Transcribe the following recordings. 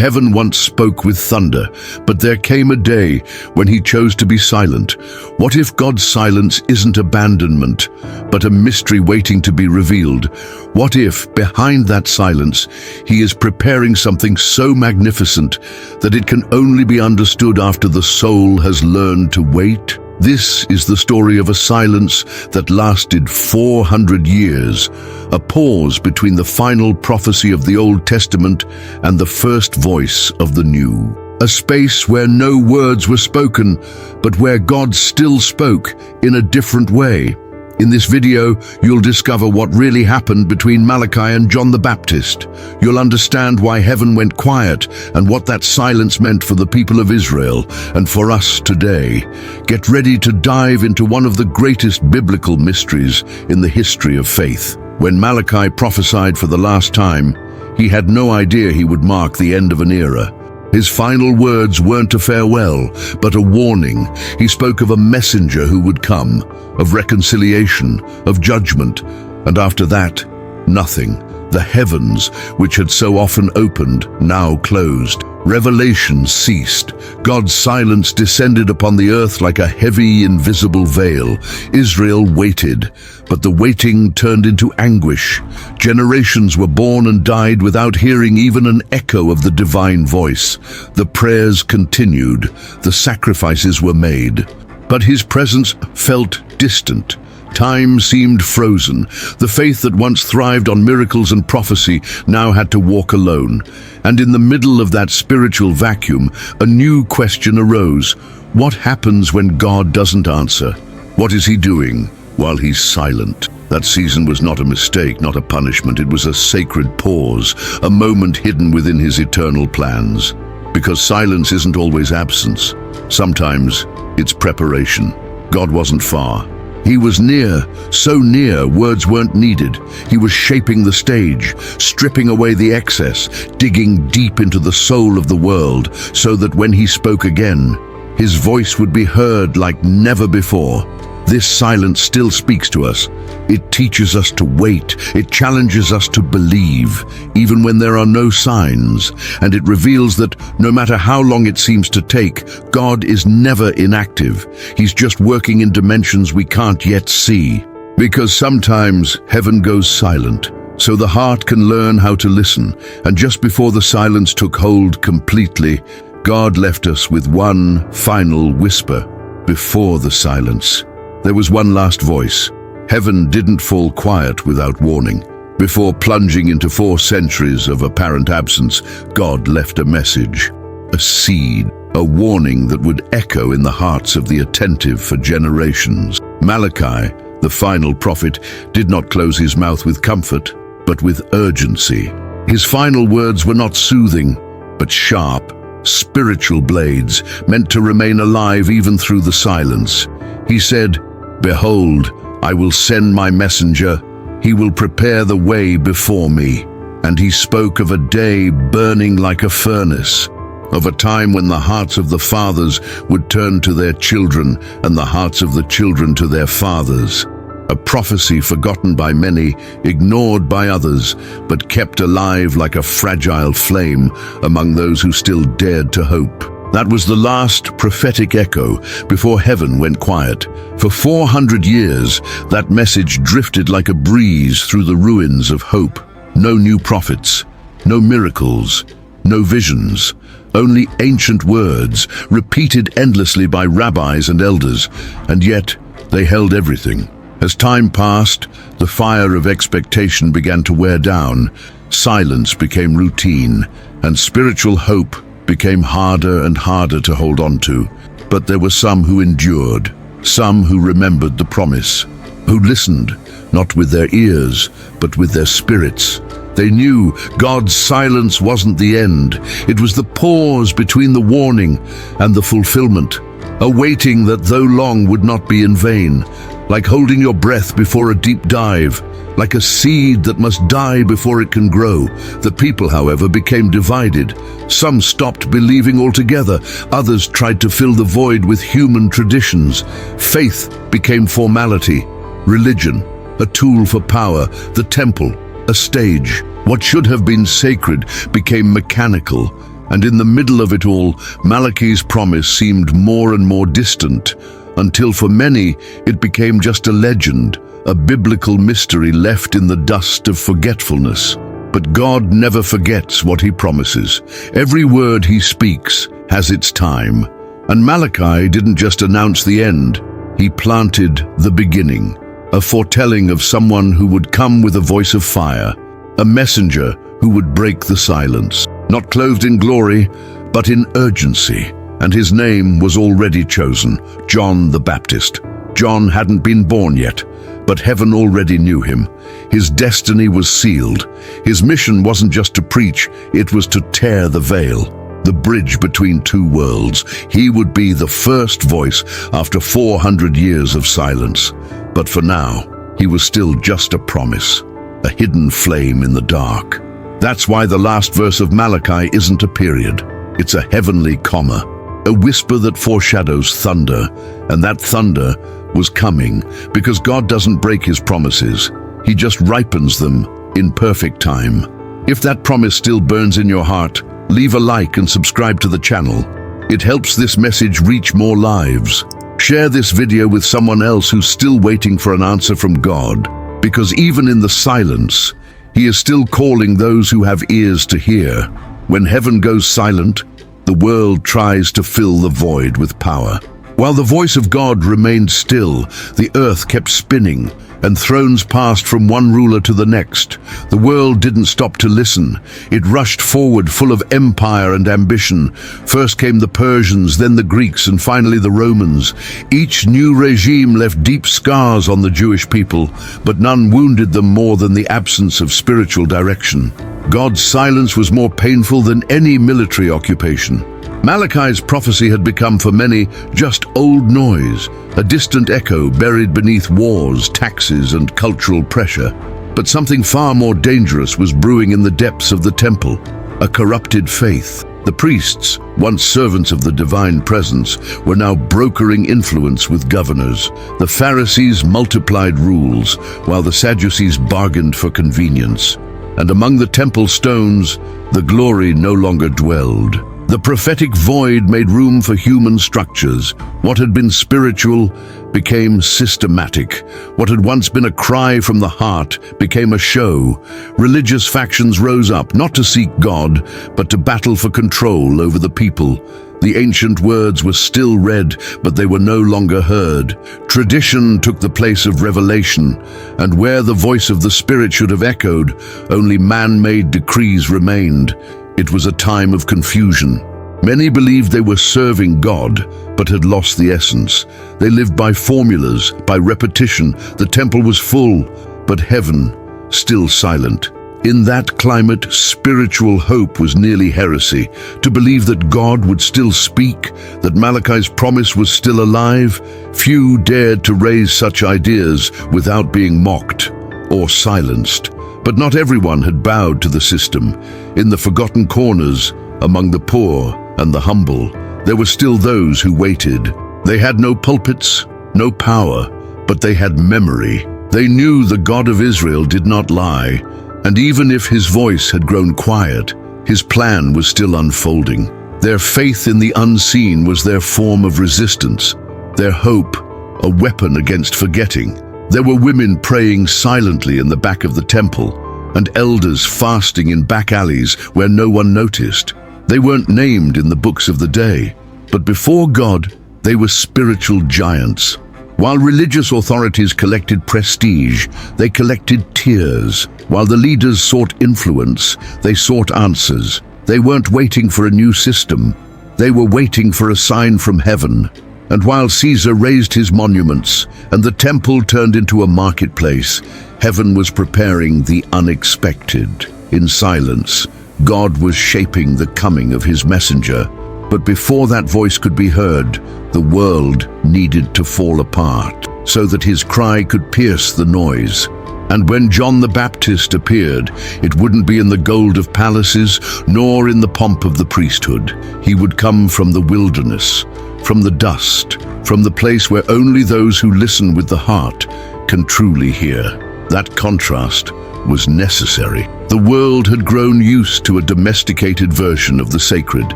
Heaven once spoke with thunder, but there came a day when he chose to be silent. What if God's silence isn't abandonment, but a mystery waiting to be revealed? What if, behind that silence, he is preparing something so magnificent that it can only be understood after the soul has learned to wait? This is the story of a silence that lasted 400 years, a pause between the final prophecy of the Old Testament and the first voice of the New. A space where no words were spoken, but where God still spoke in a different way. In this video, you'll discover what really happened between Malachi and John the Baptist. You'll understand why heaven went quiet and what that silence meant for the people of Israel and for us today. Get ready to dive into one of the greatest biblical mysteries in the history of faith. When Malachi prophesied for the last time, he had no idea he would mark the end of an era. His final words weren't a farewell, but a warning. He spoke of a messenger who would come, of reconciliation, of judgment, and after that, nothing. The heavens, which had so often opened, now closed. Revelation ceased. God's silence descended upon the earth like a heavy, invisible veil. Israel waited, but the waiting turned into anguish. Generations were born and died without hearing even an echo of the divine voice. The prayers continued. The sacrifices were made. But his presence felt distant. Time seemed frozen. The faith that once thrived on miracles and prophecy now had to walk alone. And in the middle of that spiritual vacuum, a new question arose. What happens when God doesn't answer? What is he doing while he's silent? That season was not a mistake, not a punishment. It was a sacred pause, a moment hidden within his eternal plans. Because silence isn't always absence. Sometimes it's preparation. God wasn't far. He was near, so near words weren't needed. He was shaping the stage, stripping away the excess, digging deep into the soul of the world, so that when he spoke again, his voice would be heard like never before. This silence still speaks to us. It teaches us to wait. It challenges us to believe, even when there are no signs. And it reveals that no matter how long it seems to take, God is never inactive. He's just working in dimensions we can't yet see. Because sometimes heaven goes silent, so the heart can learn how to listen. And just before the silence took hold completely, God left us with one final whisper before the silence. There was one last voice. Heaven didn't fall quiet without warning. Before plunging into 4 centuries of apparent absence, God left a message, a seed, a warning that would echo in the hearts of the attentive for generations. Malachi, the final prophet, did not close his mouth with comfort, but with urgency. His final words were not soothing, but sharp, spiritual blades, meant to remain alive even through the silence. He said, "Behold, I will send my messenger. He will prepare the way before me." And he spoke of a day burning like a furnace, of a time when the hearts of the fathers would turn to their children and the hearts of the children to their fathers. A prophecy forgotten by many, ignored by others, but kept alive like a fragile flame among those who still dared to hope. That was the last prophetic echo before heaven went quiet. For 400 years, that message drifted like a breeze through the ruins of hope. No new prophets, no miracles, no visions, only ancient words, repeated endlessly by rabbis and elders, and yet they held everything. As time passed, the fire of expectation began to wear down, silence became routine, and spiritual hope became harder and harder to hold on to. But there were some who endured, some who remembered the promise, who listened, not with their ears, but with their spirits. They knew God's silence wasn't the end. It was the pause between the warning and the fulfillment, a waiting that though long would not be in vain, like holding your breath before a deep dive, like a seed that must die before it can grow. The people, however, became divided. Some stopped believing altogether. Others tried to fill the void with human traditions. Faith became formality, religion, a tool for power, the temple, a stage. What should have been sacred became mechanical. And in the middle of it all, Malachi's promise seemed more and more distant, until for many it became just a legend, a biblical mystery left in the dust of forgetfulness. But God never forgets what he promises. Every word he speaks has its time. And Malachi didn't just announce the end, he planted the beginning, a foretelling of someone who would come with a voice of fire, a messenger who would break the silence, not clothed in glory, but in urgency. And his name was already chosen, John the Baptist. John hadn't been born yet, but heaven already knew him. His destiny was sealed. His mission wasn't just to preach, it was to tear the veil, the bridge between two worlds. He would be the first voice after 400 years of silence. But for now, he was still just a promise, a hidden flame in the dark. That's why the last verse of Malachi isn't a period. It's a heavenly comma, a whisper that foreshadows thunder, and that thunder was coming because God doesn't break his promises. He just ripens them in perfect time. If that promise still burns in your heart, leave a like and subscribe to the channel. It helps this message reach more lives. Share this video with someone else who's still waiting for an answer from God, because even in the silence, he is still calling those who have ears to hear. When heaven goes silent, the world tries to fill the void with power. While the voice of God remained still, the earth kept spinning, and thrones passed from one ruler to the next. The world didn't stop to listen. It rushed forward full of empire and ambition. First came the Persians, then the Greeks, and finally the Romans. Each new regime left deep scars on the Jewish people, but none wounded them more than the absence of spiritual direction. God's silence was more painful than any military occupation. Malachi's prophecy had become for many just old noise, a distant echo buried beneath wars, taxes, and cultural pressure. But something far more dangerous was brewing in the depths of the temple, a corrupted faith. The priests, once servants of the divine presence, were now brokering influence with governors. The Pharisees multiplied rules, while the Sadducees bargained for convenience. And among the temple stones, the glory no longer dwelled. The prophetic void made room for human structures. What had been spiritual became systematic. What had once been a cry from the heart became a show. Religious factions rose up, not to seek God, but to battle for control over the people. The ancient words were still read, but they were no longer heard. Tradition took the place of revelation, and where the voice of the Spirit should have echoed, only man-made decrees remained. It was a time of confusion. Many believed they were serving God, but had lost the essence. They lived by formulas, by repetition. The temple was full, but heaven still silent. In that climate, spiritual hope was nearly heresy. To believe that God would still speak, that Malachi's promise was still alive, few dared to raise such ideas without being mocked or silenced. But not everyone had bowed to the system. In the forgotten corners, among the poor and the humble, there were still those who waited. They had no pulpits, no power, but they had memory. They knew the God of Israel did not lie, and even if his voice had grown quiet, his plan was still unfolding. Their faith in the unseen was their form of resistance, their hope a weapon against forgetting. There were women praying silently in the back of the temple, and elders fasting in back alleys where no one noticed. They weren't named in the books of the day, but before God, they were spiritual giants. While religious authorities collected prestige, they collected tears. While the leaders sought influence, they sought answers. They weren't waiting for a new system. They were waiting for a sign from heaven. And while Caesar raised his monuments and the temple turned into a marketplace, heaven was preparing the unexpected. In silence, God was shaping the coming of his messenger. But before that voice could be heard, the world needed to fall apart so that his cry could pierce the noise. And when John the Baptist appeared, it wouldn't be in the gold of palaces, nor in the pomp of the priesthood. He would come from the wilderness, from the dust, from the place where only those who listen with the heart can truly hear. That contrast was necessary. The world had grown used to a domesticated version of the sacred.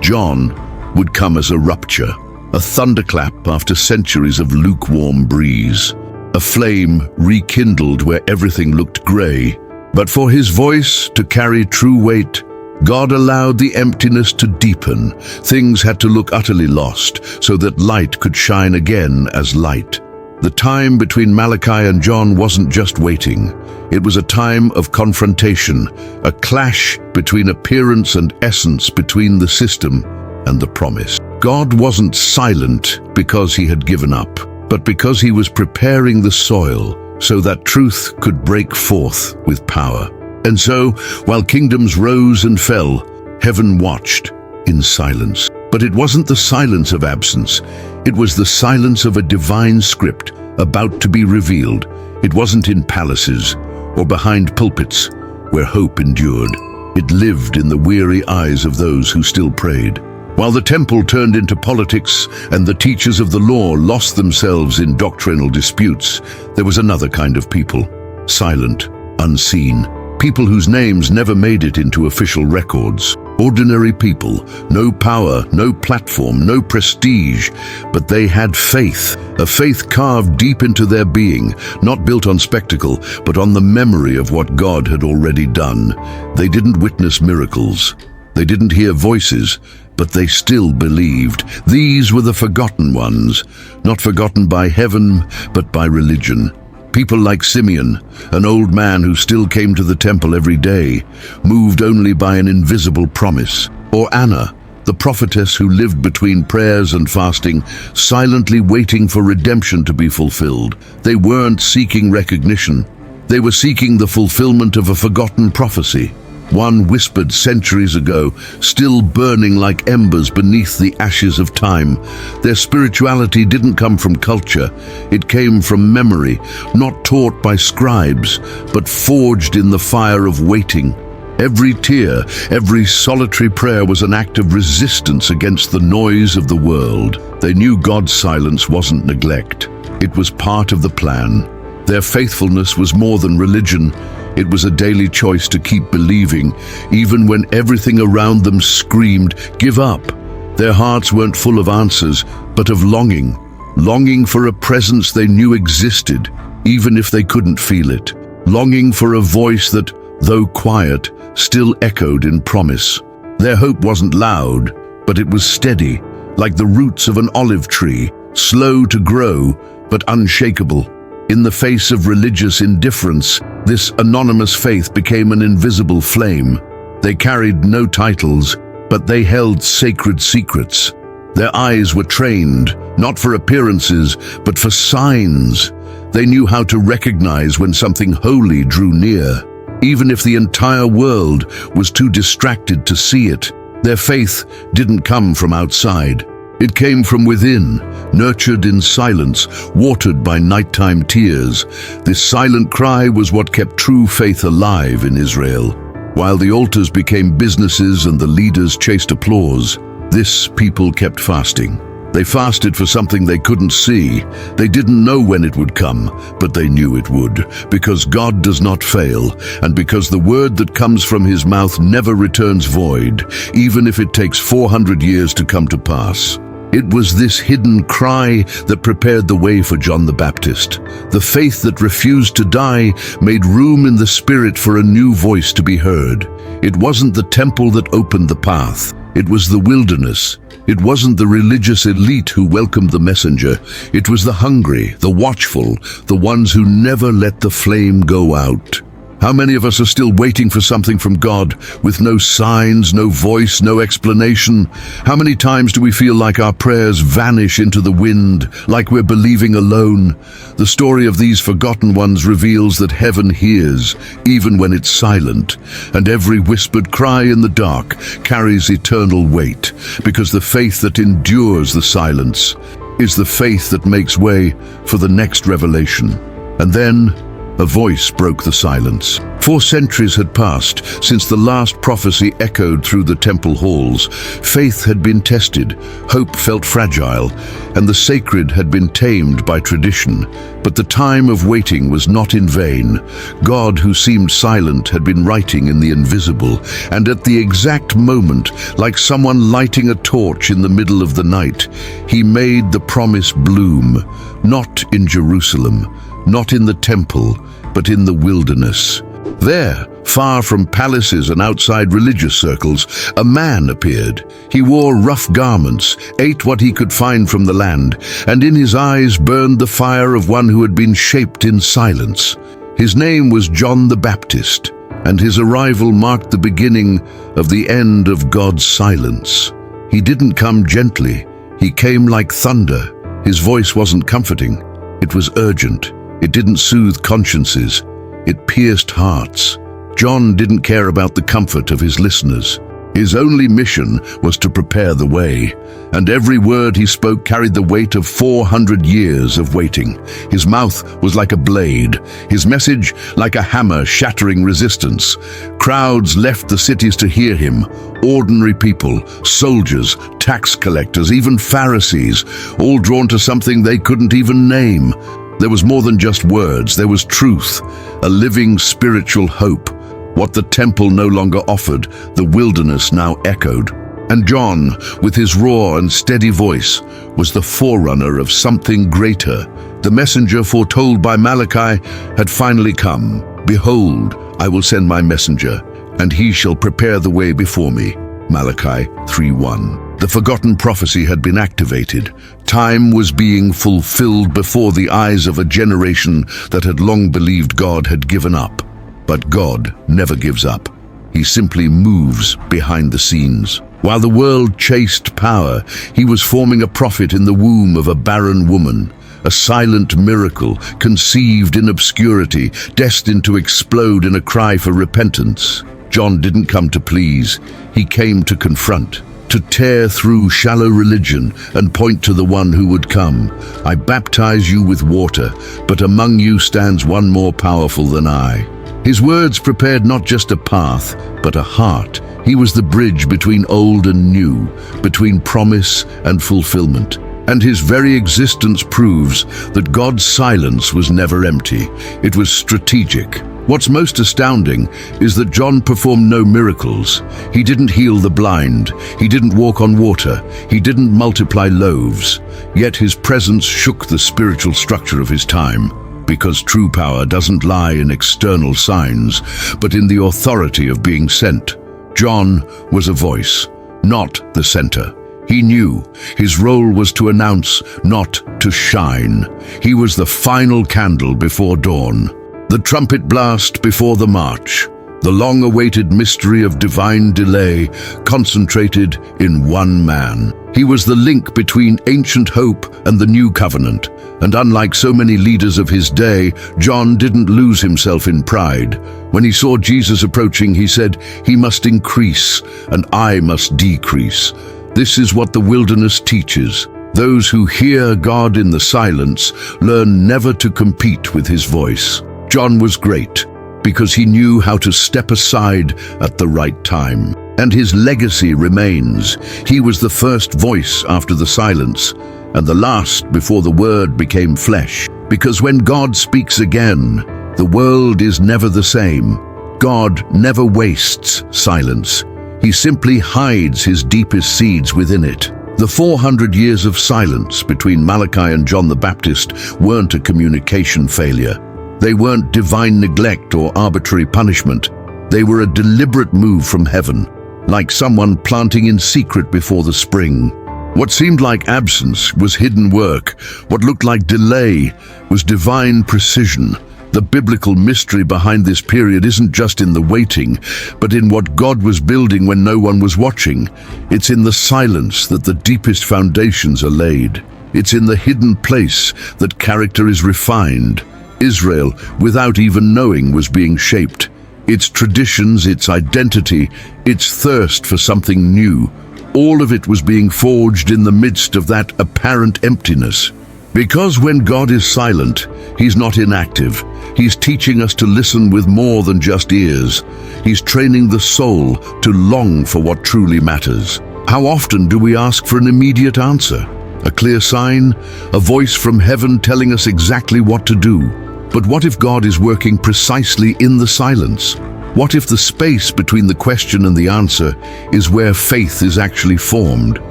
John would come as a rupture, a thunderclap after centuries of lukewarm breeze, a flame rekindled where everything looked grey. But for his voice to carry true weight, God allowed the emptiness to deepen. Things had to look utterly lost so that light could shine again as light. The time between Malachi and John wasn't just waiting. It was a time of confrontation, a clash between appearance and essence, between the system and the promise. God wasn't silent because he had given up, but because he was preparing the soil so that truth could break forth with power. And so, while kingdoms rose and fell, heaven watched in silence. But it wasn't the silence of absence. It was the silence of a divine script about to be revealed. It wasn't in palaces or behind pulpits where hope endured. It lived in the weary eyes of those who still prayed. While the temple turned into politics and the teachers of the law lost themselves in doctrinal disputes, there was another kind of people, silent, unseen, people whose names never made it into official records. Ordinary people, no power, no platform, no prestige, but they had faith, a faith carved deep into their being, not built on spectacle, but on the memory of what God had already done. They didn't witness miracles. They didn't hear voices, but they still believed. These were the forgotten ones, not forgotten by heaven, but by religion. People like Simeon, an old man who still came to the temple every day, moved only by an invisible promise. Or Anna, the prophetess who lived between prayers and fasting, silently waiting for redemption to be fulfilled. They weren't seeking recognition. They were seeking the fulfillment of a forgotten prophecy. One whispered centuries ago, still burning like embers beneath the ashes of time. Their spirituality didn't come from culture. It came from memory, not taught by scribes, but forged in the fire of waiting. Every tear, every solitary prayer was an act of resistance against the noise of the world. They knew God's silence wasn't neglect. It was part of the plan. Their faithfulness was more than religion. It was a daily choice to keep believing, even when everything around them screamed, "Give up." Their hearts weren't full of answers, but of longing. Longing for a presence they knew existed, even if they couldn't feel it. Longing for a voice that, though quiet, still echoed in promise. Their hope wasn't loud, but it was steady, like the roots of an olive tree, slow to grow, but unshakable. In the face of religious indifference, this anonymous faith became an invisible flame. They carried no titles, but they held sacred secrets. Their eyes were trained, not for appearances, but for signs. They knew how to recognize when something holy drew near, even if the entire world was too distracted to see it. Their faith didn't come from outside. It came from within, nurtured in silence, watered by nighttime tears. This silent cry was what kept true faith alive in Israel. While the altars became businesses and the leaders chased applause, this people kept fasting. They fasted for something they couldn't see. They didn't know when it would come, but they knew it would, because God does not fail, and because the word that comes from his mouth never returns void, even if it takes 400 years to come to pass. It was this hidden cry that prepared the way for John the Baptist. The faith that refused to die made room in the Spirit for a new voice to be heard. It wasn't the temple that opened the path. It was the wilderness. It wasn't the religious elite who welcomed the messenger. It was the hungry, the watchful, the ones who never let the flame go out. How many of us are still waiting for something from God, with no signs, no voice, no explanation? How many times do we feel like our prayers vanish into the wind, like we're believing alone? The story of these forgotten ones reveals that heaven hears, even when it's silent, and every whispered cry in the dark carries eternal weight, because the faith that endures the silence is the faith that makes way for the next revelation. And then, a voice broke the silence. 4 centuries had passed since the last prophecy echoed through the temple halls. Faith had been tested, hope felt fragile, and the sacred had been tamed by tradition. But the time of waiting was not in vain. God, who seemed silent, had been writing in the invisible, and at the exact moment, like someone lighting a torch in the middle of the night, he made the promise bloom, not in Jerusalem, not in the temple, but in the wilderness. There, far from palaces and outside religious circles, a man appeared. He wore rough garments, ate what he could find from the land, and in his eyes burned the fire of one who had been shaped in silence. His name was John the Baptist, and his arrival marked the beginning of the end of God's silence. He didn't come gently. He came like thunder. His voice wasn't comforting. It was urgent. It didn't soothe consciences. It pierced hearts. John didn't care about the comfort of his listeners. His only mission was to prepare the way, and every word he spoke carried the weight of 400 years of waiting. His mouth was like a blade, his message like a hammer shattering resistance. Crowds left the cities to hear him. Ordinary people, soldiers, tax collectors, even Pharisees, all drawn to something they couldn't even name. There was more than just words, there was truth, a living spiritual hope. What the temple no longer offered, the wilderness now echoed. And John, with his raw and steady voice, was the forerunner of something greater. The messenger foretold by Malachi had finally come. Behold, I will send my messenger, and he shall prepare the way before me. Malachi 3:1. The forgotten prophecy had been activated. Time was being fulfilled before the eyes of a generation that had long believed God had given up. But God never gives up. He simply moves behind the scenes. While the world chased power, he was forming a prophet in the womb of a barren woman. A silent miracle, conceived in obscurity, destined to explode in a cry for repentance. John didn't come to please. He came to confront, to tear through shallow religion and point to the one who would come. I baptize you with water, but among you stands one more powerful than I. His words prepared not just a path, but a heart. He was the bridge between old and new, between promise and fulfillment. And his very existence proves that God's silence was never empty. It was strategic. What's most astounding is that John performed no miracles. He didn't heal the blind. He didn't walk on water. He didn't multiply loaves. Yet his presence shook the spiritual structure of his time. Because true power doesn't lie in external signs, but in the authority of being sent. John was a voice, not the center. He knew his role was to announce, not to shine. He was the final candle before dawn, the trumpet blast before the march, the long-awaited mystery of divine delay concentrated in one man. He was the link between ancient hope and the new covenant. And unlike so many leaders of his day, John didn't lose himself in pride. When he saw Jesus approaching, he said, "He must increase, and I must decrease." This is what the wilderness teaches. Those who hear God in the silence learn never to compete with his voice. John was great because he knew how to step aside at the right time. And his legacy remains. He was the first voice after the silence, and the last before the word became flesh. Because when God speaks again, the world is never the same. God never wastes silence. He simply hides his deepest seeds within it. The 400 years of silence between Malachi and John the Baptist weren't a communication failure. They weren't divine neglect or arbitrary punishment. They were a deliberate move from heaven, like someone planting in secret before the spring. What seemed like absence was hidden work. What looked like delay was divine precision. The biblical mystery behind this period isn't just in the waiting, but in what God was building when no one was watching. It's in the silence that the deepest foundations are laid. It's in the hidden place that character is refined. Israel, without even knowing, was being shaped. Its traditions, its identity, its thirst for something new, all of it was being forged in the midst of that apparent emptiness. Because when God is silent, He's not inactive. He's teaching us to listen with more than just ears. He's training the soul to long for what truly matters. How often do we ask for an immediate answer? A clear sign? A voice from heaven telling us exactly what to do? But what if God is working precisely in the silence? What if the space between the question and the answer is where faith is actually formed?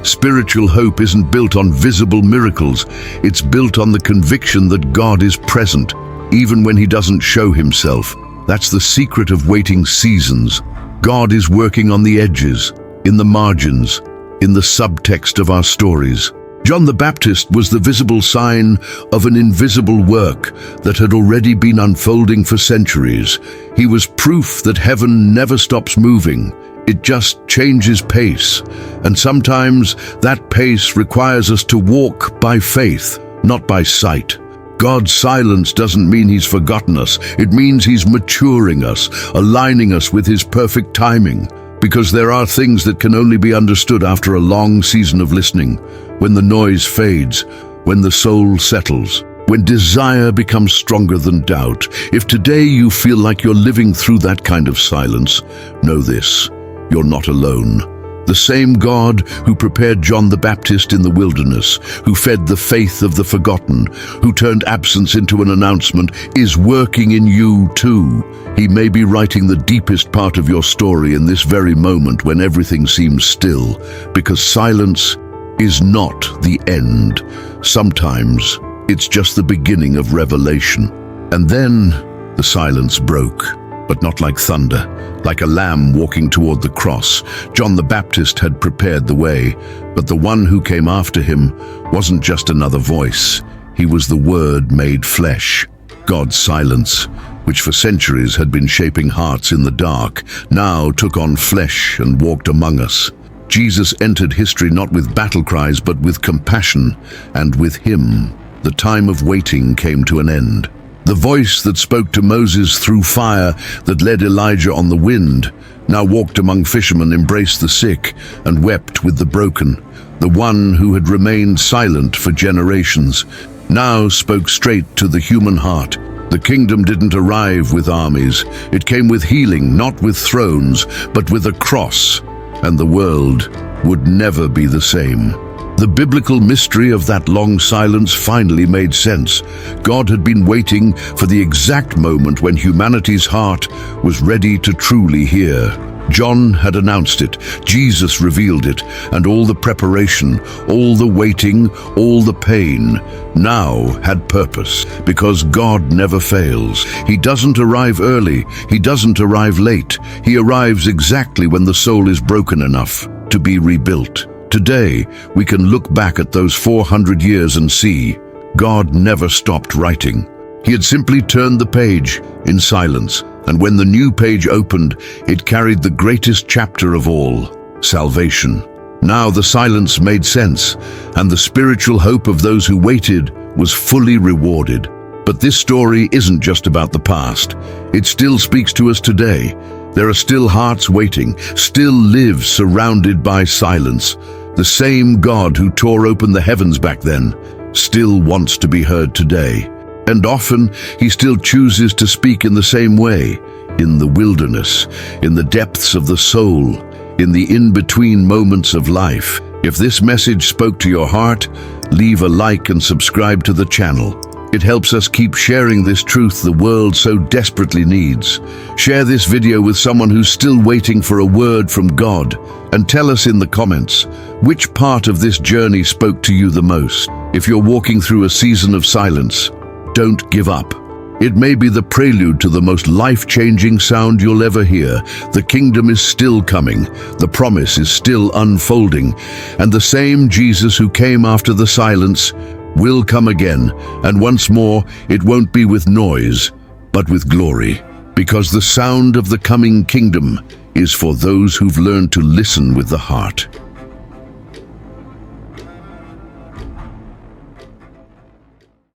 Spiritual hope isn't built on visible miracles. It's built on the conviction that God is present, even when He doesn't show Himself. That's the secret of waiting seasons. God is working on the edges, in the margins, in the subtext of our stories. John the Baptist was the visible sign of an invisible work that had already been unfolding for centuries. He was proof that heaven never stops moving. It just changes pace, and sometimes that pace requires us to walk by faith, not by sight. God's silence doesn't mean He's forgotten us. It means He's maturing us, aligning us with His perfect timing. Because there are things that can only be understood after a long season of listening, when the noise fades, when the soul settles, when desire becomes stronger than doubt. If today you feel like you're living through that kind of silence, know this: you're not alone. The same God who prepared John the Baptist in the wilderness, who fed the faith of the forgotten, who turned absence into an announcement, is working in you too. He may be writing the deepest part of your story in this very moment when everything seems still, because silence is not the end. Sometimes it's just the beginning of revelation. And then the silence broke. But not like thunder, like a lamb walking toward the cross. John the Baptist had prepared the way, but the one who came after him wasn't just another voice. He was the Word made flesh. God's silence, which for centuries had been shaping hearts in the dark, now took on flesh and walked among us. Jesus entered history not with battle cries, but with compassion, and with Him, the time of waiting came to an end. The voice that spoke to Moses through fire, that led Elijah on the wind, now walked among fishermen, embraced the sick, and wept with the broken. The one who had remained silent for generations now spoke straight to the human heart. The kingdom didn't arrive with armies. It came with healing, not with thrones, but with a cross. And the world would never be the same. The biblical mystery of that long silence finally made sense. God had been waiting for the exact moment when humanity's heart was ready to truly hear. John had announced it, Jesus revealed it, and all the preparation, all the waiting, all the pain now had purpose, because God never fails. He doesn't arrive early, He doesn't arrive late. He arrives exactly when the soul is broken enough to be rebuilt. Today, we can look back at those 400 years and see God never stopped writing. He had simply turned the page in silence, and when the new page opened, it carried the greatest chapter of all, salvation. Now the silence made sense, and the spiritual hope of those who waited was fully rewarded. But this story isn't just about the past. It still speaks to us today. There are still hearts waiting, still lives surrounded by silence. The same God who tore open the heavens back then still wants to be heard today. And often, He still chooses to speak in the same way, in the wilderness, in the depths of the soul, in the in-between moments of life. If this message spoke to your heart, leave a like and subscribe to the channel. It helps us keep sharing this truth the world so desperately needs. Share this video with someone who's still waiting for a word from God, and tell us in the comments which part of this journey spoke to you the most. If you're walking through a season of silence, don't give up. It may be the prelude to the most life-changing sound you'll ever hear. The kingdom is still coming, the promise is still unfolding, and the same Jesus who came after the silence will come again, and once more it won't be with noise, but with glory, because the sound of the coming kingdom is for those who've learned to listen with the heart.